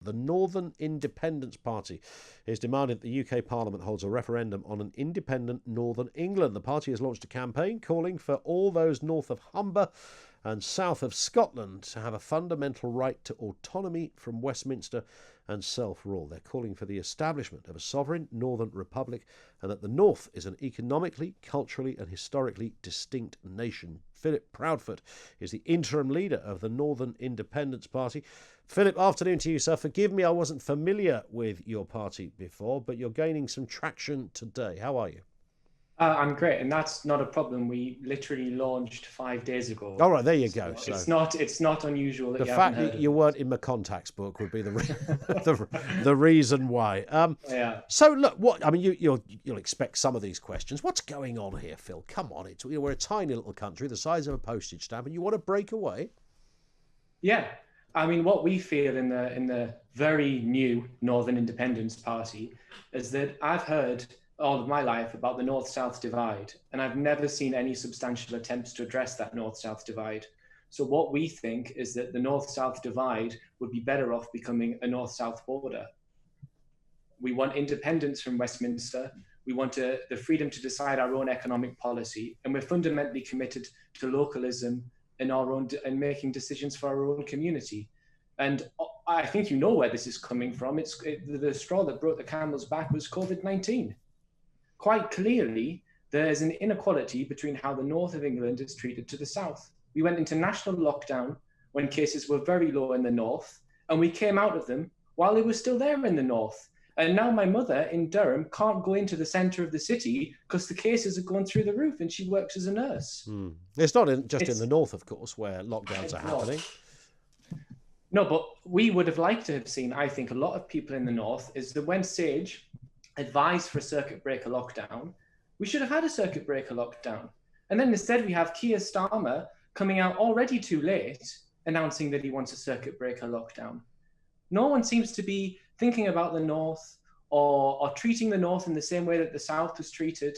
The Northern Independence Party is demanding that the UK Parliament holds a referendum on an independent Northern England. The party has launched a campaign calling for all those north of Humber and south of Scotland to have a fundamental right to autonomy from Westminster and self-rule. They're calling for the establishment of a sovereign Northern Republic and that the North is an economically, culturally and historically distinct nation. Philip Proudfoot is the interim leader of the Northern Independence Party. Philip, afternoon to you, sir. Forgive me, I wasn't familiar with your party before, but you're gaining some traction today. How are you? I'm great, and that's not a problem. We literally launched 5 days ago. All right, there you go. So it's not unusual that the you fact haven't heard that you weren't in my contacts book would be the reason why. Yeah. So look, what I mean, you'll expect some of these questions. What's going on here, Phil? Come on, we're a tiny little country the size of a postage stamp, and you want to break away? Yeah, I mean, what we feel in the very new Northern Independence Party is that I've heard all of my life about the North-South divide, and I've never seen any substantial attempts to address that North-South divide. So what we think is that the North-South divide would be better off becoming a North-South border. We want independence from Westminster. We want the freedom to decide our own economic policy, and we're fundamentally committed to localism and making decisions for our own community. And I think you know where this is coming from. The straw that broke the camel's back was COVID-19. Quite clearly, there's an inequality between how the north of England is treated to the south. We went into national lockdown when cases were very low in the north, and we came out of them while they were still there in the north. And now my mother in Durham can't go into the centre of the city because the cases are going through the roof, and she works as a nurse. It's not just in the north, of course, where lockdowns are happening. No, but we would have liked to have seen, I think, a lot of people in the north, is that when Sage advised for a circuit breaker lockdown, we should have had a circuit breaker lockdown. And then instead we have Keir Starmer coming out already too late, announcing that he wants a circuit breaker lockdown. No one seems to be thinking about the north or treating the north in the same way that the south was treated.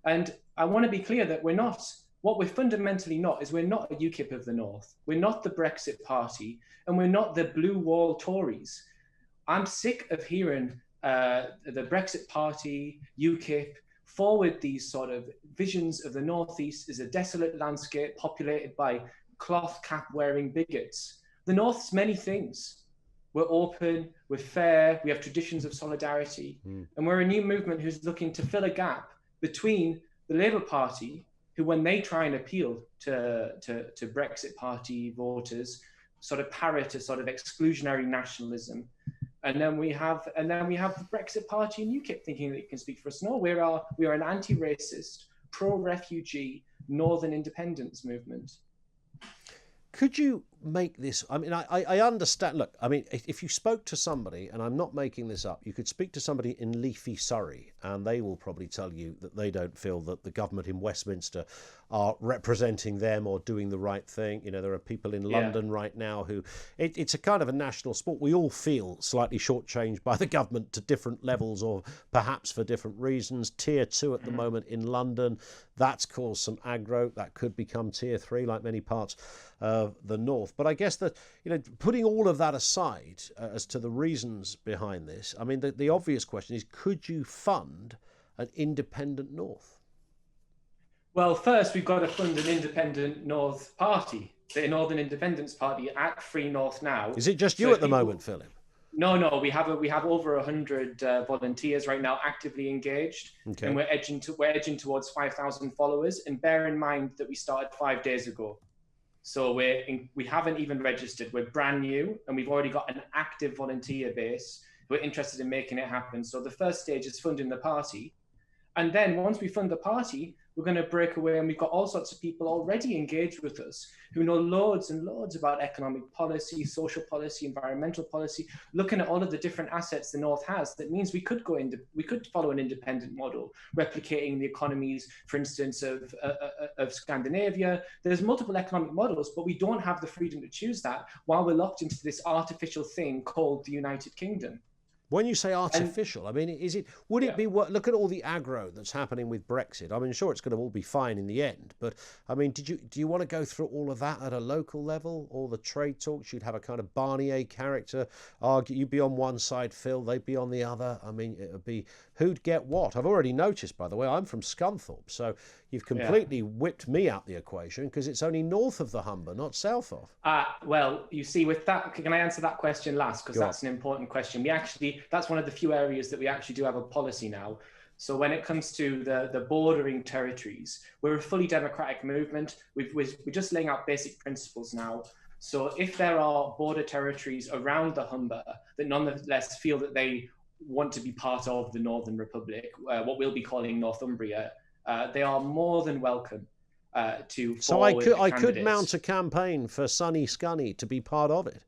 And I want to be clear that what we're fundamentally not is we're not a UKIP of the north. We're not the Brexit party, and we're not the blue wall Tories. I'm sick of hearing the Brexit party, UKIP, forward these sort of visions of the Northeast as a desolate landscape populated by cloth cap wearing bigots. The North's many things. We're open, we're fair, we have traditions of solidarity, and we're a new movement who's looking to fill a gap between the Labour Party, who when they try and appeal to Brexit party voters, sort of parrot a sort of exclusionary nationalism. And then we have the Brexit party and UKIP thinking that it can speak for us. No, we are an anti-racist, pro-refugee, northern independence movement. Could you make this? I mean, I understand. Look, I mean, if you spoke to somebody, and I'm not making this up, you could speak to somebody in leafy Surrey, and they will probably tell you that they don't feel that the government in Westminster are representing them or doing the right thing. You know, there are people in London right now who it's a kind of a national sport. We all feel slightly shortchanged by the government to different levels, or perhaps for different reasons. Tier 2 at the moment in London, that's caused some aggro. That could become Tier 3, like many parts of the north. But I guess that, you know, putting all of that aside as to the reasons behind this, I mean, the obvious question is, could you fund an independent north? Well, first we've got to fund an independent North party, the Northern Independence Party at Free North now. Is it just you at the moment, Philip? No, we have over 100 volunteers right now actively engaged, and we're edging towards 5,000 followers. And bear in mind that we started 5 days ago. So we haven't even registered. We're brand new, and we've already got an active volunteer base who are interested in making it happen. So the first stage is funding the party. And then once we fund the party, we're going to break away, and we've got all sorts of people already engaged with us who know loads and loads about economic policy, social policy, environmental policy, looking at all of the different assets the North has. That means we could follow an independent model, replicating the economies, for instance, of Scandinavia. There's multiple economic models, but we don't have the freedom to choose that while we're locked into this artificial thing called the United Kingdom. When you say artificial, I mean, would it be, look at all the aggro that's happening with Brexit. I mean, sure, it's going to all be fine in the end, but I mean, do you want to go through all of that at a local level? All the trade talks, you'd have a kind of Barnier character argue, you'd be on one side, Phil, they'd be on the other. I mean, it would be who'd get what. I've already noticed, by the way, I'm from Scunthorpe, so you've completely whipped me out the equation because it's only north of the Humber, not south of. Well, you see, with that, can I answer that question last? Because that's an important question. That's one of the few areas that we actually do have a policy now. So when it comes to the bordering territories, we're a fully democratic movement. We're just laying out basic principles now. So if there are border territories around the Humber that nonetheless feel that they want to be part of the Northern Republic, what we'll be calling Northumbria, they are more than welcome to. So I could mount a campaign for Sonny Scunny to be part of it.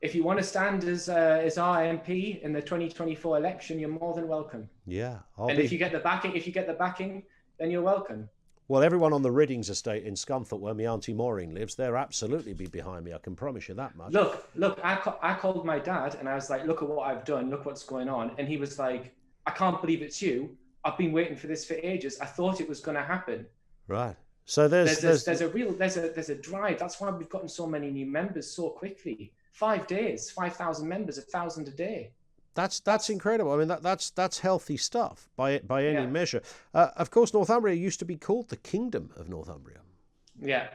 If you want to stand as our MP in the 2024 election, you're more than welcome. Yeah, if you get the backing, then you're welcome. Well, everyone on the Riddings estate in Scunthorpe, where my Auntie Maureen lives, they'll absolutely be behind me. I can promise you that much. Look, I called my dad and I was like, look at what I've done. Look what's going on. And he was like, I can't believe it's you. I've been waiting for this for ages. I thought it was going to happen. Right. So there's a drive. That's why we've gotten so many new members so quickly. 5 days, 5,000 members, 1,000 a day. That's incredible. I mean, that's healthy stuff by any measure. Of course, Northumbria used to be called the Kingdom of Northumbria. Yeah,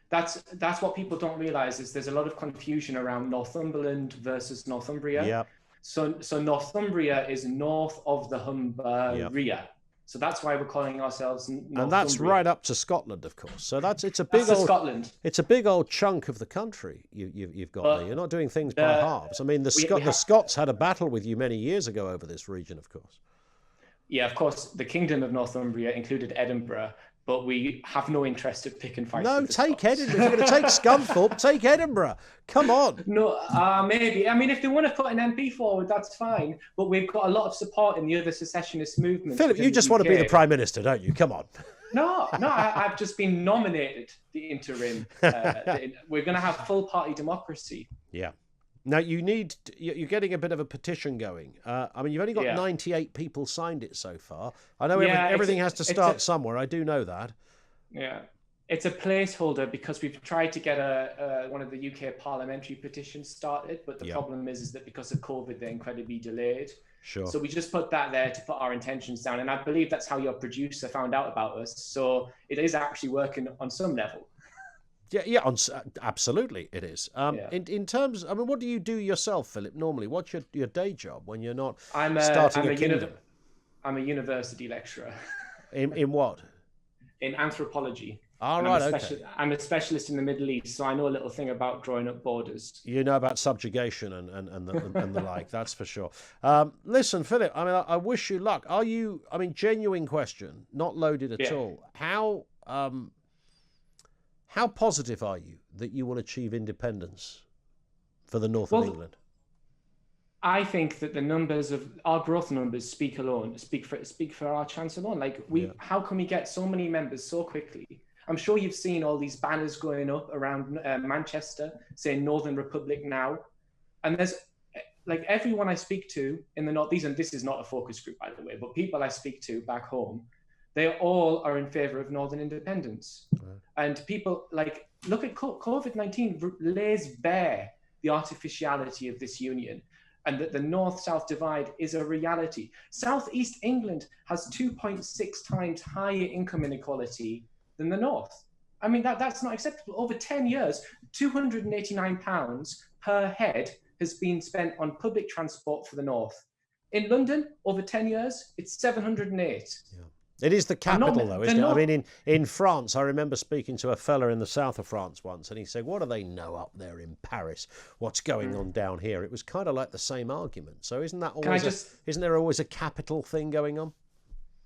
that's what people don't realise is there's a lot of confusion around Northumberland versus Northumbria. Yeah. So Northumbria is north of the Humber. Yep. So that's why we're calling ourselves Northumbria. And that's right up to Scotland, of course. So it's a big old chunk of the country you've got there. You're not doing things by halves. I mean, the Scots had a battle with you many years ago over this region, of course. Yeah, of course, the Kingdom of Northumbria included Edinburgh, but we have no interest in picking fights. No, take Edinburgh. If you're going to take Scunthorpe, take Edinburgh. Come on. No, maybe. I mean, if they want to put an MP forward, that's fine. But we've got a lot of support in the other secessionist movements. Philip, you just want to be the Prime Minister, don't you? Come on. No, I've just been nominated the interim. We're going to have full party democracy. Yeah. Now, you're getting a bit of a petition going. I mean, you've only got 98 people signed it so far. I know everything has to start somewhere. I do know that. Yeah. It's a placeholder because we've tried to get one of the UK parliamentary petitions started, but the problem is that because of COVID, they're incredibly delayed. Sure. So we just put that there to put our intentions down. And I believe that's how your producer found out about us. So it is actually working on some level. Yeah, absolutely it is. In terms, I mean, what do you do yourself, Philip, normally? What's your day job when you're not starting a kingdom? I'm a university lecturer. In what? In anthropology. All right, I'm a specialist in the Middle East, so I know a little thing about drawing up borders. You know about subjugation and the like, that's for sure. Listen, Philip, I mean, I wish you luck. Are you, I mean, genuine question, not loaded at all. How positive are you that you will achieve independence for the north of England? I think that the numbers of our growth numbers speak for our chance alone. Like how can we get so many members so quickly? I'm sure you've seen all these banners going up around Manchester saying Northern Republic now, and there's like everyone I speak to in the north. This is not a focus group, by the way, but people I speak to back home, they all are in favour of Northern independence. Right. And people look at COVID-19 lays bare the artificiality of this union and that the north-south divide is a reality. South-East England has 2.6 times higher income inequality than the north. I mean, that's not acceptable. Over 10 years, £289 per head has been spent on public transport for the north. In London, over 10 years, it's 708. Yeah. It is the capital, though, isn't it? I mean, in France, I remember speaking to a fella in the south of France once, and he said, what do they know up there in Paris? What's going on down here? It was kind of like the same argument. So isn't there always a capital thing going on?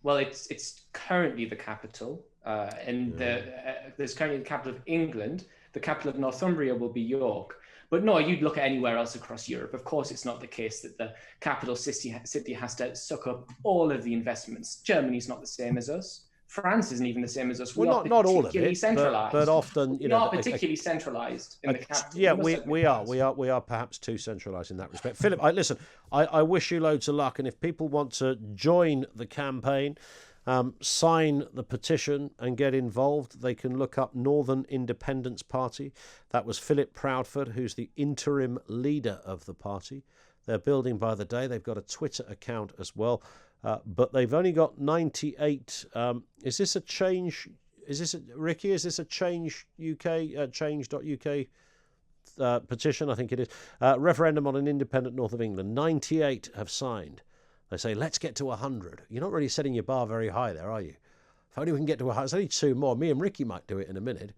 Well, it's currently the capital, and there's currently the capital of England. The capital of Northumbria will be York. But no, you'd look at anywhere else across Europe. Of course, it's not the case that the capital city has to suck up all of the investments. Germany's not the same as us. France isn't even the same as us. We Well, are not all of particularly it, centralised. but often, we are particularly centralised in the capital. Yeah, we are perhaps too centralised in that respect. Philip, listen, I wish you loads of luck, and if people want to join the campaign, sign the petition and get involved, they can look up Northern Independence Party. That was Philip Proudfoot, who's the interim leader of the party. They're building by the day. They've got a Twitter account as well, but they've only got 98. Is this a change? Ricky? Is this a Change UK change.uk petition? I think it is. Referendum on an independent north of England. 98 have signed. They say, let's get to 100. You're not really setting your bar very high there, are you? If only we can get to 100. There's only 2 more. Me and Ricky might do it in a minute.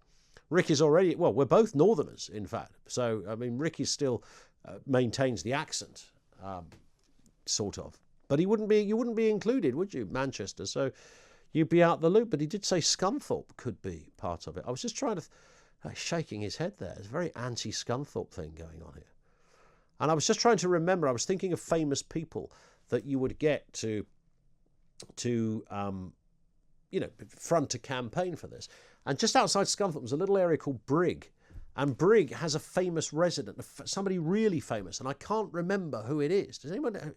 Ricky's already, well, we're both Northerners, in fact. So, I mean, Ricky still maintains the accent, sort of. But you wouldn't be included, would you, Manchester? So you'd be out the loop. But he did say Scunthorpe could be part of it. I was just trying to, shaking his head there. There's a very anti-Scunthorpe thing going on here. And I was just trying to remember, I was thinking of famous people that you would get to front a campaign for this. And just outside Scunthorpe was a little area called Brigg. And Brigg has a famous resident, somebody really famous, and I can't remember who it is. Does anyone?